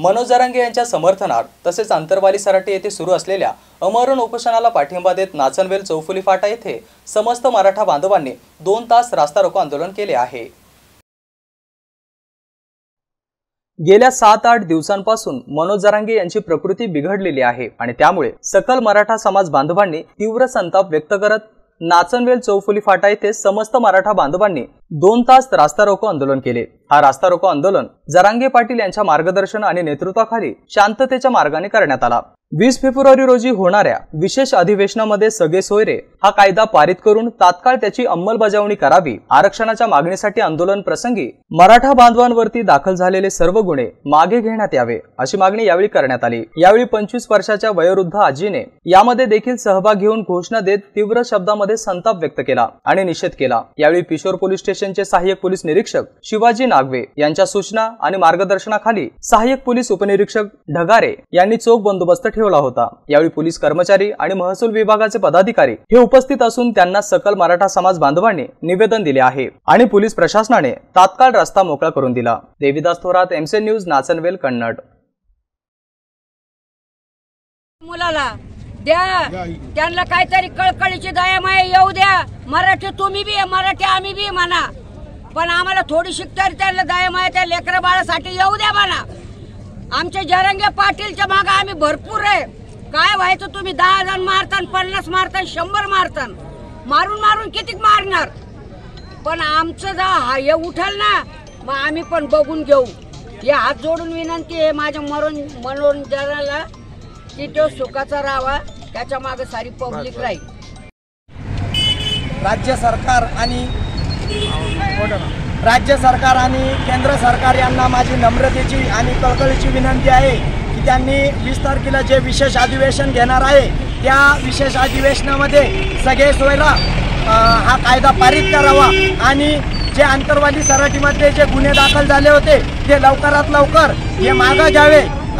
मनोज जरांगे यांच्या समर्थनार्थ तसेच आंतरवाली सराटी येथे सुरू असलेल्या अमरण उपोषणाला पाठिंबा देत नाचनवेल चौफुली फाटा येथे समस्त मराठा बांधवांनी 2 तास रास्ता रोको आंदोलन केले आहे। गेल्या 7-8 दिवसांपासून मनोज जरांगे यांची प्रकृती बिघडलेली आहे आणि त्यामुळे सकल मराठा समाज बांधवांनी तीव्र संताप व्यक्त करत नाचनवेल चौफुली फाटा येथे समस्त मराठा बांधवांनी 2 तास रास्ता रोको आंदोलन केले। हा रास्ता रोको आंदोलन जरांगे पाटील यांच्या मार्गदर्शन आणि नेतृत्वाखाली शांततेच्या मार्गाने करण्यात आला। 20 फेब्रुवारी रोजी होणाऱ्या विशेष अधिवेशनामध्ये सगळे सोयरे हा कायदा पारित करून तात्काळ त्याची अंमलबजावणी करावी। आरक्षणाच्या मागणीसाठी आंदोलन प्रसंगी मराठा बांधवांवरती दाखल झालेले सर्व गुन्हे मागे घेण्यात यावे अशी मागणी यावेळी करण्यात आली। यावेळी 25 वर्षाच्या वयोवृद्ध आजीने यामध्ये देखील सहभाग घेऊन घोषणा देत तीव्र शब्दामध्ये संताप व्यक्त केला आणि निषेध केला। यावेळी पिशोर पोलीस स्टेशनचे सहाय्यक पोलीस निरीक्षक शिवाजी नागवे यांच्या सूचना आणि मार्गदर्शनाखाली सहाय्यक पोलीस उपनिरीक्षक ढगारे यांनी चोख बंदोबस्त ठेवला होता। यावेळी पोलीस कर्मचारी आणि महसूल विभागाचे पदाधिकारी हे उपस्थित असून त्यांना सकल मराठा समाज बांधवांनी निवेदन दिले आहे आणि पोलीस प्रशासनाने तात्काळ रस्ता मोकळा करून दिला। Devidas Thorat, MCN news, Nachanvel, Kannad. मुलाला द्या, त्यांना काहीतरी कळकळीची दयामाया येऊ द्या। मराठी तुम्ही बी, मराठी आम्ही बी म्हणा, पण आम्हाला थोडी शिकतरी त्यांना दयामाया त्या लेकरा बाळासाठी येऊ द्या म्हणा। आमच्या जरांगे पाटीलच्या मागे आम्ही भरपूर आहे। काय व्हायचं, तुम्ही 10 जण मारतान, 50 मारतान, 100 मारतान, मारून मारून किती मारणार, पण आमचं जा हे उठल ना, मग आम्ही पण बघून घेऊ। हे हात जोडून विनंती आहे माझ्या मनोरंजनाला की तो सुखाचा राहावा, त्याच्या मागे सारी पब्लिक राहील। राज्य सरकार आणि केंद्र सरकार यांना माझी नम्रतेची आणि कळकळीची विनंती आहे की त्यांनी 20 तारखेला जे विशेष अधिवेशन घेणार आहे त्या विशेष अधिवेशनामध्ये सगळे सोयरा हा कायदा पारित करावा आणि जे आंतरवाली सराटीमध्ये जे गुन्हे दाखल झाले होते ते लवकरात लवकर हे मागे घ्यावे।